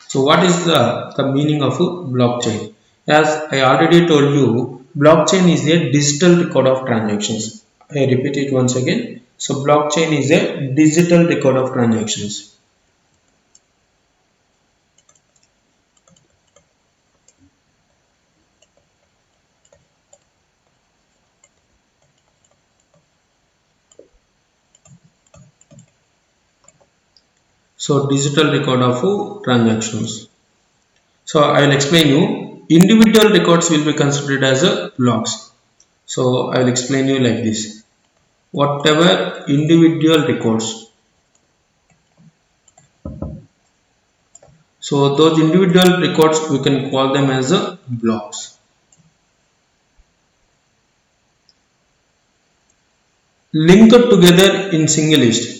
So what is the meaning of a blockchain? As I already told you, blockchain is a digital record of transactions. I repeat it once again. So blockchain is a digital record of transactions. So digital record of transactions. So I will explain you. Individual records will be considered as a blocks. So I will explain you like this. Whatever individual records. So those individual records we can call them as a blocks. Linked together in single list.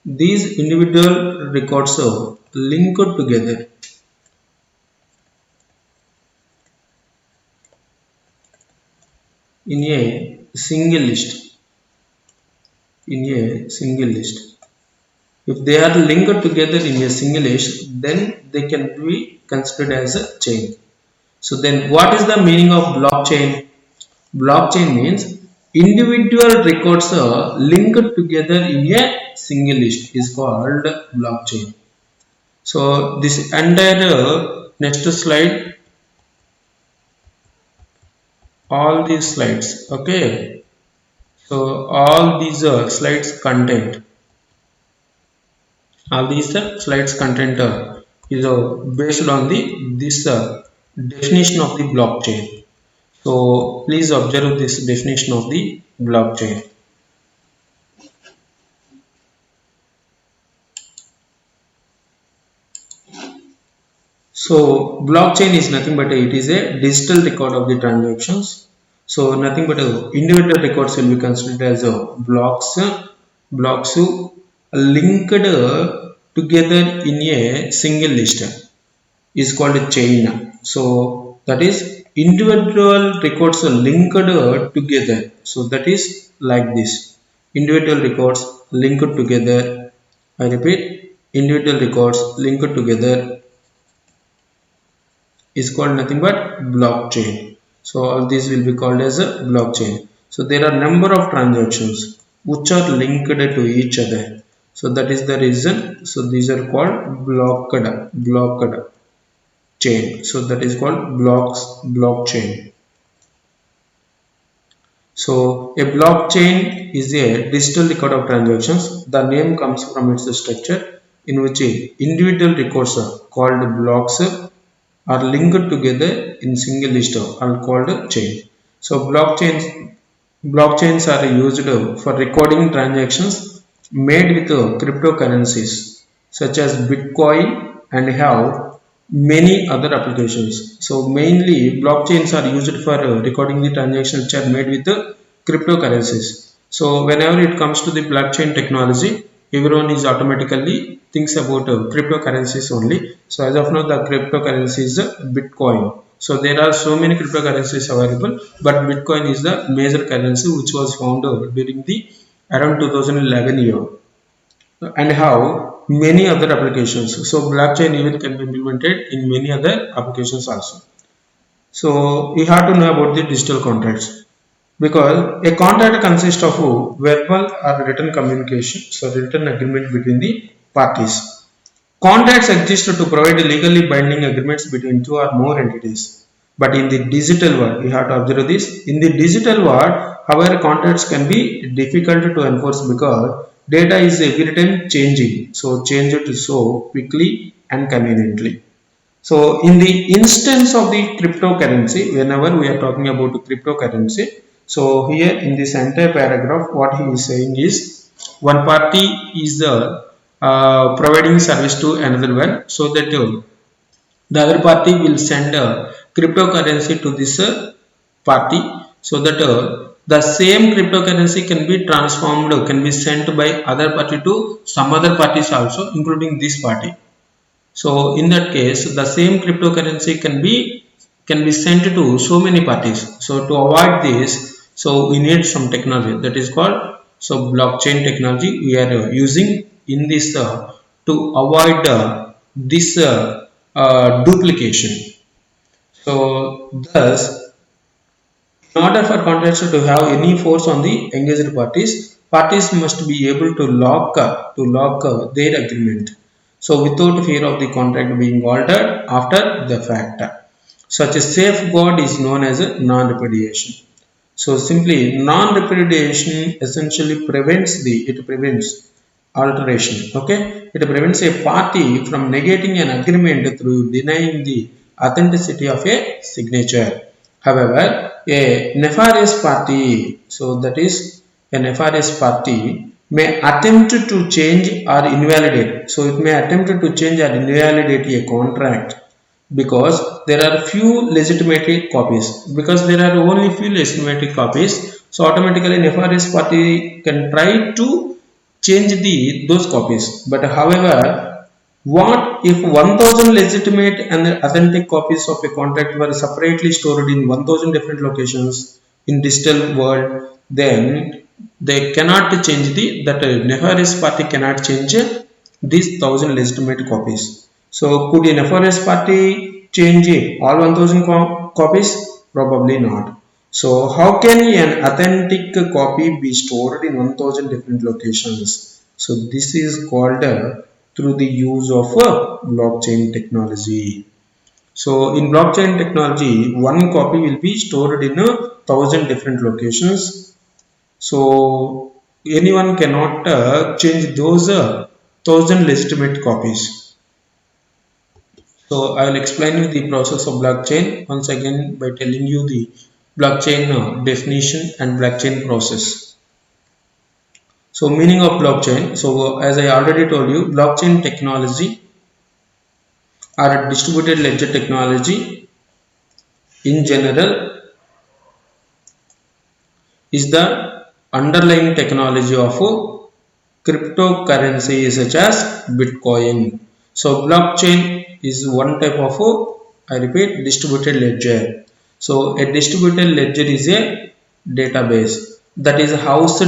These individual records are linked together in a single list. In a single list. If they are linked together in a single list, then they can be considered as a chain. So then what is the meaning of blockchain? Blockchain means individual records are linked together in a single list is called blockchain. So this entire next slide, all these slides, okay. So all these slides content, all these slides content is based on the this definition of the blockchain. So please observe this definition of the blockchain. So blockchain is nothing but it is a digital record of the transactions. So nothing but individual records will be considered as blocks linked together in a single list is called a chain. So that is individual records are linked together. So that is like this. Individual records linked together. I repeat, individual records linked together is called nothing but blockchain. So all these will be called as a blockchain. So there are number of transactions which are linked to each other. So that is the reason. So these are called blocked chain. So that is called blockchain. So a blockchain is a digital record of transactions. The name comes from its structure in which individual records are called blocks are linked together in single list are called chain. So blockchains are used for recording transactions made with cryptocurrencies such as Bitcoin and have many other applications. So mainly blockchains are used for recording the transactions which are made with cryptocurrencies. So whenever it comes to the blockchain technology, everyone is automatically thinks about cryptocurrencies only. So as of now the cryptocurrency is Bitcoin. So there are so many cryptocurrencies available, but Bitcoin is the major currency which was found during the around 2011 year and have many other applications. So blockchain even can be implemented in many other applications also. So we have to know about the digital contracts because a contract consists of verbal or written communication, so written agreement between the parties. Contracts exist to provide legally binding agreements between two or more entities. But in the digital world, we have to observe this. In the digital world, however, contracts can be difficult to enforce because data is every time changing. So change it so quickly and conveniently. So in the instance of the cryptocurrency, whenever we are talking about cryptocurrency, so here in this entire paragraph, what he is saying is one party is providing service to another one, so that the other party will send cryptocurrency to this party, so that the same cryptocurrency can be transformed, can be sent by other party to some other parties also, including this party. So in that case, the same cryptocurrency can be sent to so many parties. So to avoid this, so we need some technology that is called blockchain technology. We are using in this to avoid this duplication. So thus, in order for contractor to have any force on the engaged parties, parties must be able to lock their agreement. So without fear of the contract being altered after the fact. Such a safeguard is known as a non-repudiation. So simply non-repudiation essentially prevents alteration. Okay, it prevents a party from negating an agreement through denying the authenticity of a signature. However, a nefarious party, so that is a nefarious party may attempt to change or invalidate. So it may attempt to change or invalidate a contract because there are few legitimate copies. Because there are only few legitimate copies, so automatically nefarious party can try to change those copies. But however, what if 1000 legitimate and authentic copies of a contract were separately stored in 1000 different locations in digital world? Then they cannot change that nefarious party cannot change these 1000 legitimate copies. So could a nefarious party change all 1000 copies? Probably not. So how can an authentic copy be stored in 1000 different locations? So this is called through the use of blockchain technology. So in blockchain technology, one copy will be stored in 1000 different locations. So anyone cannot change those 1000 legitimate copies. So I will explain you the process of blockchain once again by telling you the blockchain definition and blockchain process. So meaning of blockchain. So as I already told you, blockchain technology or a distributed ledger technology in general is the underlying technology of cryptocurrency such as Bitcoin. So blockchain is one type of, I repeat, distributed ledger. So a distributed ledger is a database that is housed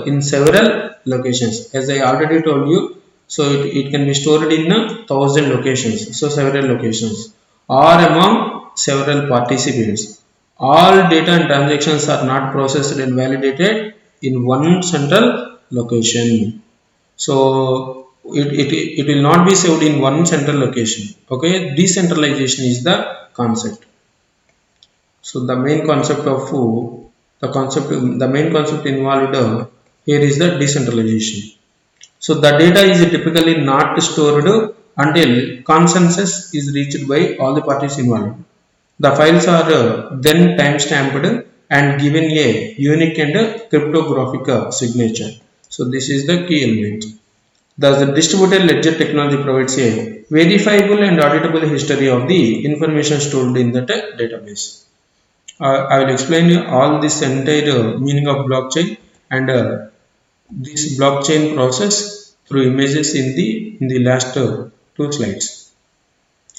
in several locations. As I already told you, so it can be stored in 1000 locations, so several locations, or among several participants. All data and transactions are not processed and validated in one central location. So it will not be saved in one central location. Okay, decentralization is the concept. So the main concept of the main concept involved here is the decentralization. So the data is typically not stored until consensus is reached by all the parties involved. The files are then time-stamped and given a unique and cryptographic signature. So this is the key element. Thus, the distributed ledger technology provides a verifiable and auditable history of the information stored in that database. I will explain you all this entire meaning of blockchain and this blockchain process through images in the last two slides.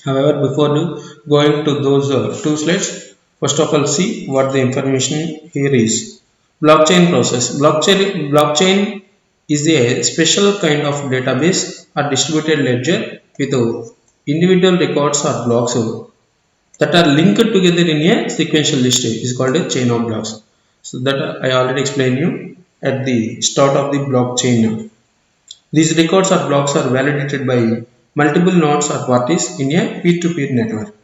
However, before going to those two slides, first of all see what the information here is. Blockchain process. Blockchain is a special kind of database or distributed ledger with individual records or blocks that are linked together in a sequential list is called a chain of blocks. So that I already explained you at the start of the blockchain. These records or blocks are validated by multiple nodes or parties in a peer-to-peer network.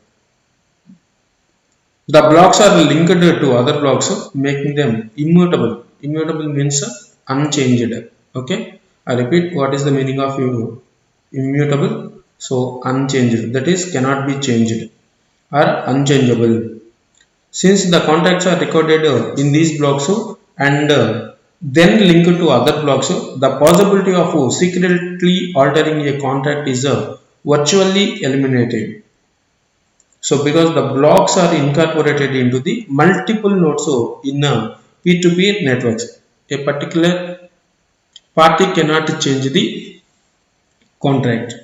The blocks are linked to other blocks, making them immutable. Immutable means unchanged. Okay, I repeat, what is the meaning of immutable? So unchanged, that is cannot be changed or unchangeable. Since the contracts are recorded in these blocks and then linked to other blocks, the possibility of secretly altering a contract is virtually eliminated. So because the blocks are incorporated into the multiple nodes in peer-to-peer networks, a particular party cannot change the contract.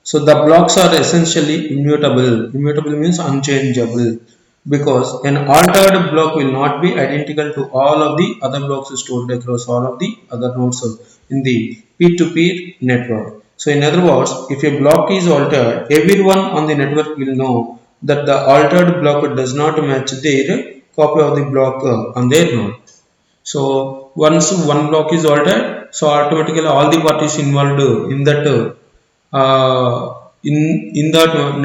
So the blocks are essentially immutable. Immutable means unchangeable, because an altered block will not be identical to all of the other blocks stored across all of the other nodes in the peer-to-peer network. So in other words, if a block is altered, everyone on the network will know that the altered block does not match their copy of the block on their node. So once one block is altered, so automatically all the parties involved in that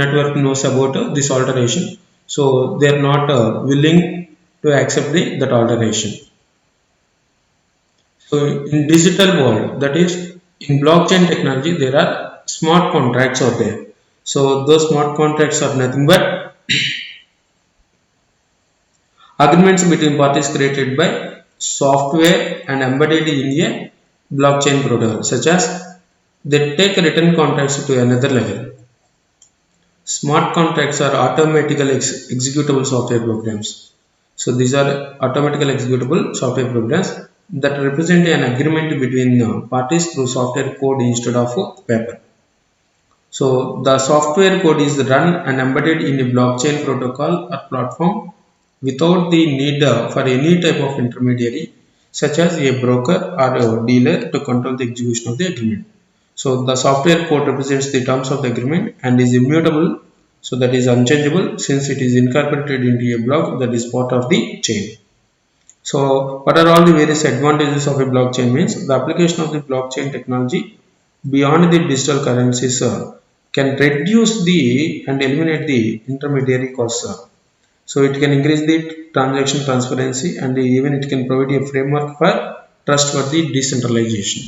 network knows about this alteration. So they are not willing to accept that alteration. So in digital world, that is in blockchain technology, there are smart contracts out there. So those smart contracts are nothing but agreements between parties created by software and embedded in a blockchain protocol, such as they take written contracts to another level. Smart contracts are automatically executable software programs. So these are automatically executable software programs that represent an agreement between parties through software code instead of paper. So the software code is run and embedded in a blockchain protocol or platform without the need for any type of intermediary, such as a broker or a dealer, to control the execution of the agreement. So the software code represents the terms of the agreement and is immutable, so that is unchangeable, since it is incorporated into a block that is part of the chain. So what are all the various advantages of a blockchain means? The application of the blockchain technology beyond the digital currencies can reduce the and eliminate the intermediary costs. So it can increase the transaction transparency, and even it can provide a framework for trustworthy decentralization.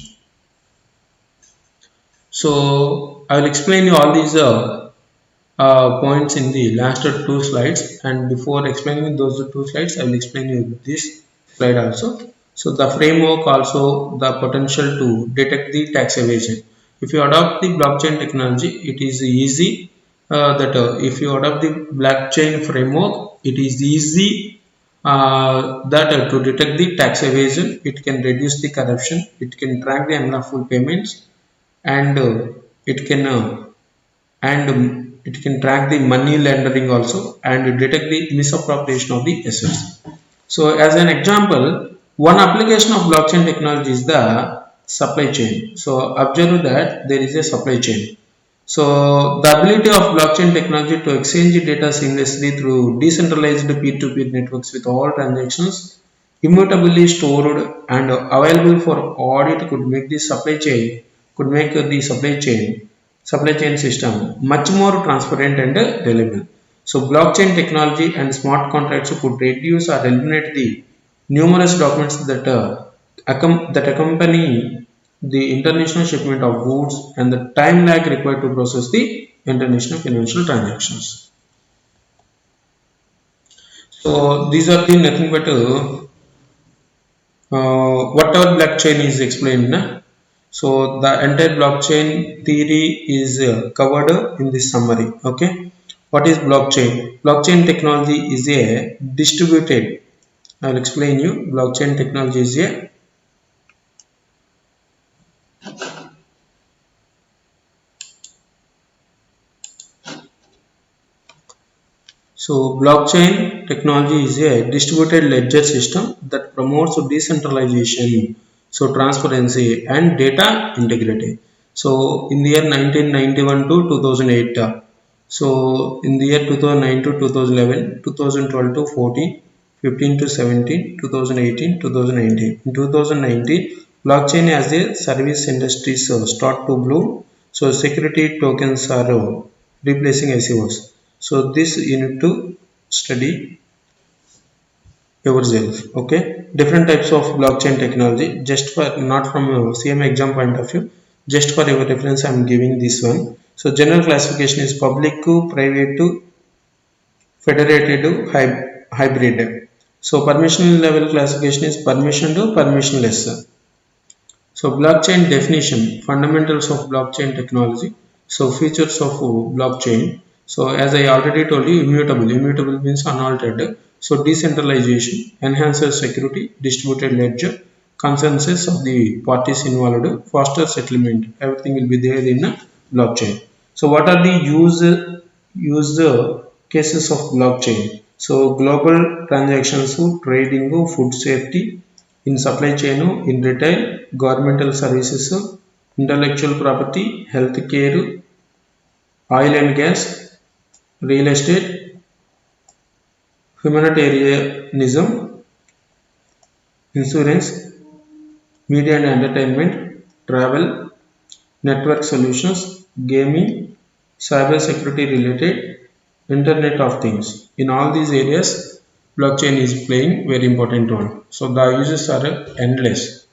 So I will explain you all these points in the last two slides, and before explaining those two slides, I will explain you this slide also. So the framework, also the potential to detect the tax evasion. If you adopt the blockchain technology, it is easy that if you adopt the blockchain framework, it is easy that to detect the tax evasion. It can reduce the corruption, it can track the unlawful payments, and it can track the money laundering also, and detect the misappropriation of the assets. So as an example, one application of blockchain technology is the supply chain. So observe that there is a supply chain. So the ability of blockchain technology to exchange data seamlessly through decentralized peer-to-peer networks with all transactions immutably stored and available for audit could make the supply chain system much more transparent and reliable. So blockchain technology and smart contracts could reduce or eliminate the numerous documents that accompany the international shipment of goods and the time lag required to process the international financial transactions. So these are the nothing but whatever blockchain is explained. So the entire blockchain theory is covered in this summary. Okay, what is blockchain? Blockchain technology is a distributed. I will explain you. Blockchain technology is a blockchain technology is a distributed ledger system that promotes decentralization, so transparency and data integrity. So in the year 1991 to 2008, so in the year 2009 to 2011, 2012 to 14, 15 to 17, 2018, 2019. In 2019, blockchain as a service industries start to bloom. So security tokens are replacing ICOs. So this you need to study yourself. Okay, different types of blockchain technology. Just for not from a CM exam point of view, just for your reference, I am giving this one. So general classification is public to private to federated to hybrid. So permission level classification is permission to permissionless. So blockchain definition, fundamentals of blockchain technology. So features of blockchain. So as I already told you, immutable. Immutable means unaltered. So decentralization, enhances security, distributed ledger, consensus of the parties involved, faster settlement. Everything will be there in a blockchain. So what are the use cases of blockchain? So global transactions, trading, food safety, in supply chain, in retail, governmental services, intellectual property, healthcare, oil and gas, real estate, humanitarianism, insurance, media and entertainment, travel, network solutions, gaming, cyber security related, Internet of Things. In all these areas, blockchain is playing very important role. So the uses are endless.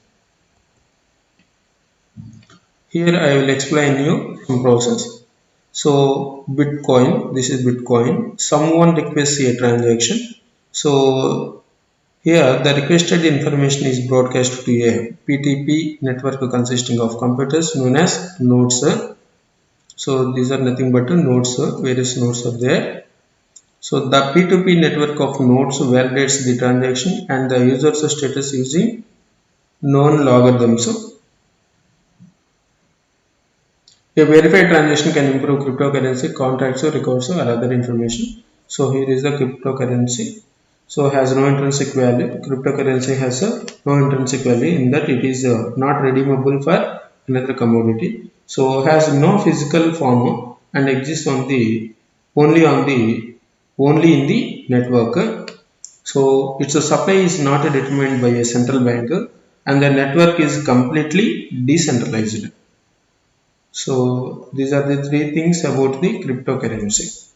Here I will explain you some process. So Bitcoin, this is Bitcoin. Someone requests a transaction. So here the requested information is broadcast to a PTP network consisting of computers known as nodes. So these are nothing but nodes, various nodes are there. So the P2P network of nodes validates the transaction and the user's status using known logarithms. A verified transaction can improve cryptocurrency, contracts, records, or other information. So here is the cryptocurrency. So has no intrinsic value. Cryptocurrency has no intrinsic value in that it is not redeemable for another commodity. So has no physical form and exists on the only on the only in the network. So its supply is not determined by a central bank and the network is completely decentralized. So these are the three things about the cryptocurrency.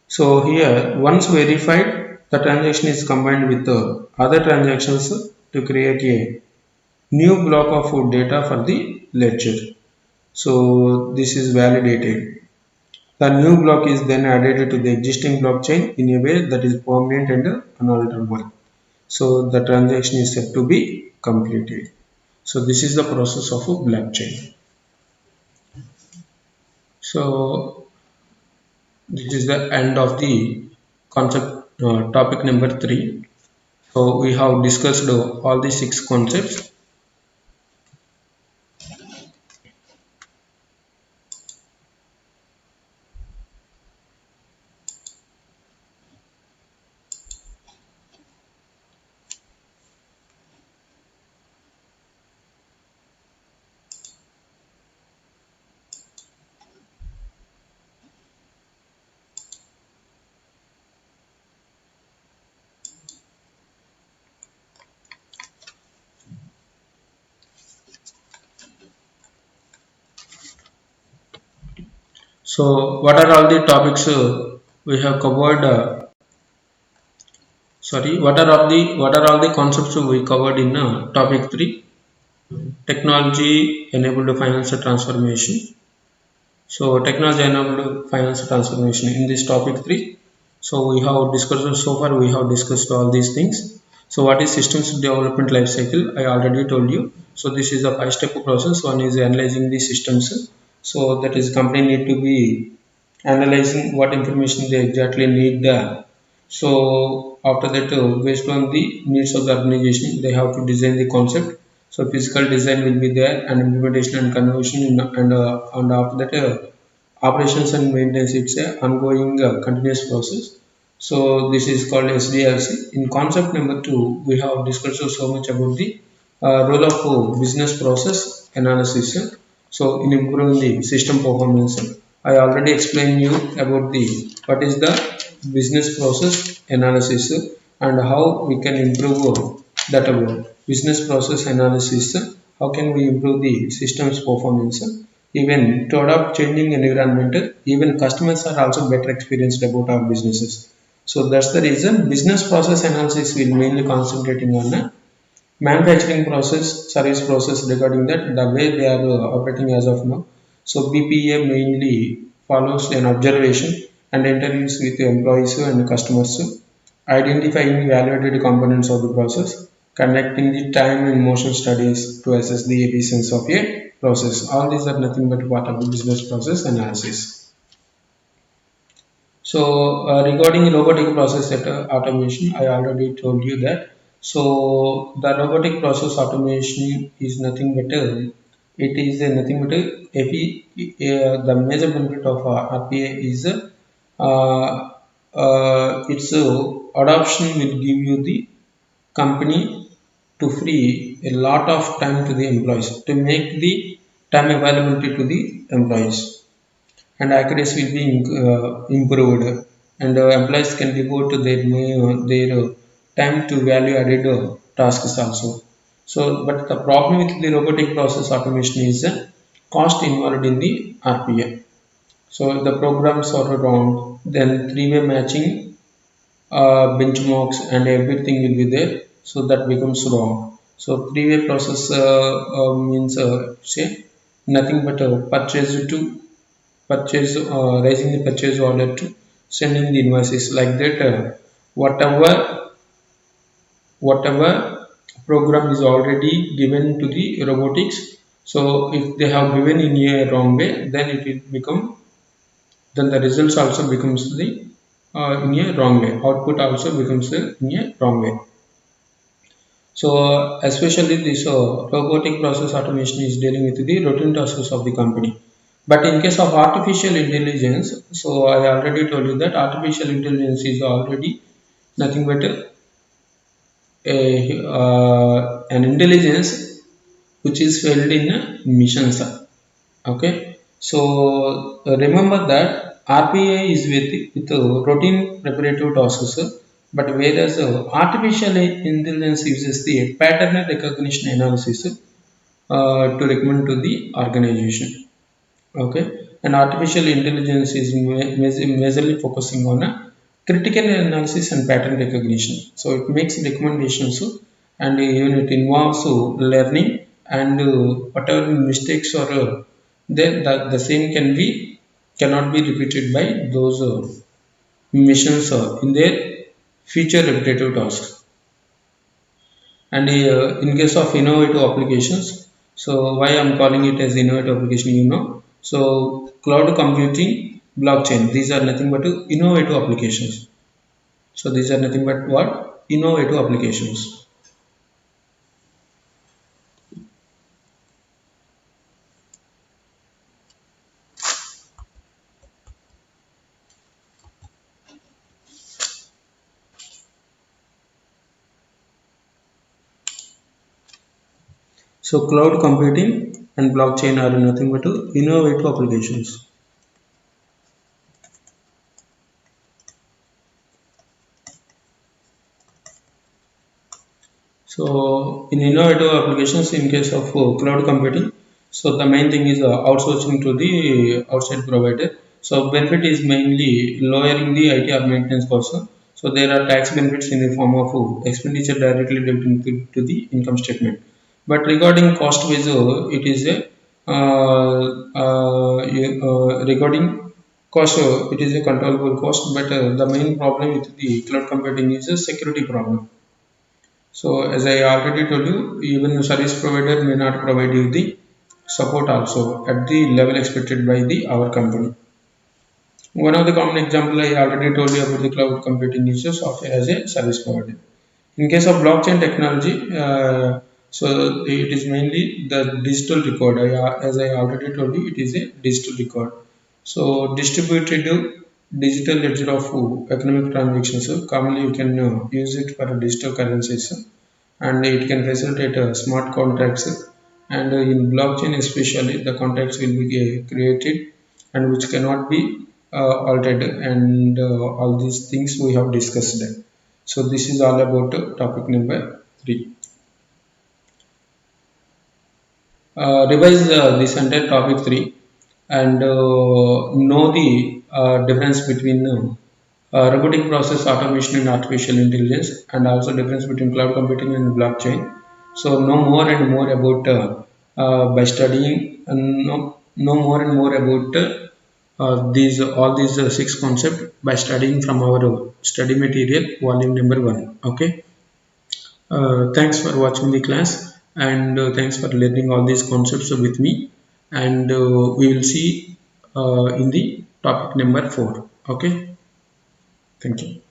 So here once verified the transaction is combined with other transactions to create a new block of data for the ledger. So this is validated. The new block is then added to the existing blockchain in a way that is permanent and unalterable. So the transaction is said to be completed. So this is the process of a blockchain. So this is the end of the concept topic number 3. So we have discussed all the 6 concepts. So what are all the topics we have covered? What are all the concepts we covered in topic 3? Technology enabled financial transformation. So technology enabled financial transformation in this topic 3. So we have discussed so far. We have discussed all these things. So what is systems development life cycle? I already told you. So this is a 5-step process. One is analyzing the systems. So that is company need to be analyzing what information they exactly need there. So after that, based on the needs of the organization, they have to design the concept. So physical design will be there and implementation and conversion and after that operations and maintenance. It's a ongoing continuous process. So this is called SDLC. In concept number 2, we have discussed so much about the role of business process analysis. So in improving the system performance, I already explained you about the what is the business process analysis and how we can improve that about business process analysis. How can we improve the system's performance? Even to adopt changing environment, even customers are also better experienced about our businesses. So that's the reason business process analysis will mainly concentrating on manufacturing process, service process regarding that the way they are operating as of now. So BPA mainly follows an observation and interviews with employees and customers, identifying validated components of the process, conducting the time and motion studies to assess the efficiency of a process. All these are nothing but part of the business process analysis. So regarding robotic process automation, I already told you that. So the robotic process automation is nothing but it is nothing but the major benefit of RPA is its adoption will give you the company to free a lot of time to the employees to make the time availability to the employees, and accuracy will be improved, and employees can devote their time to value added tasks also. So but the problem with the robotic process automation is cost involved in the RPA. So if the programs are wrong, then three-way matching, benchmarks and everything will be there, so that becomes wrong. So three-way process means say nothing but purchase to purchase, raising the purchase order to sending the invoices, like that. Whatever whatever program is already given to the robotics, so if they have given in a wrong way, then it will become, then the results also becomes the in a wrong way, output also becomes in a wrong way. So especially this robotic process automation is dealing with the routine tasks of the company. But in case of artificial intelligence, so I already told you that artificial intelligence is already nothing but an intelligence which is filled in missions. Okay, so remember that RPA is with routine repetitive tasks, but whereas artificial intelligence uses the pattern recognition analysis to recommend to the organization. Okay, and artificial intelligence is majorly focusing on a critical analysis and pattern recognition. So it makes recommendations, and even it involves learning, and whatever mistakes or then the same cannot be repeated by those missions in their future repetitive tasks. And in case of innovative applications, so why I'm calling it as innovative application, so cloud computing, blockchain, these are nothing but innovative applications. So these are nothing but what? Innovative applications. So cloud computing and blockchain are nothing but innovative applications. So in innovative applications, in case of cloud computing, so the main thing is outsourcing to the outside provider. So benefit is mainly lowering the IT or maintenance costs. So there are tax benefits in the form of expenditure directly debited to the income statement. But regarding cost wise, it is a regarding cost, it is a controllable cost. But the main problem with the cloud computing is a security problem. So as I already told you, even the service provider may not provide you the support also at the level expected by the our company. One of the common example I already told you about the cloud computing is a software as a service provider. In case of blockchain technology, so it is mainly the digital record. As I already told you, it is a digital record. So distributed digital ledger of economic transactions. So commonly you can use it for digital currencies, and it can facilitate smart contracts. And in blockchain especially, the contracts will be created and which cannot be altered, and all these things we have discussed. So this is all about topic number 3. Revise this entire topic 3 and know the difference between robotic process automation and artificial intelligence, and also difference between cloud computing and blockchain. So know more and more about by studying, and know more and more about these all these 6 concepts by studying from our study material volume number 1. Okay. Thanks for watching the class, and thanks for learning all these concepts with me, and we will see in the topic number 4. Okay, thank you.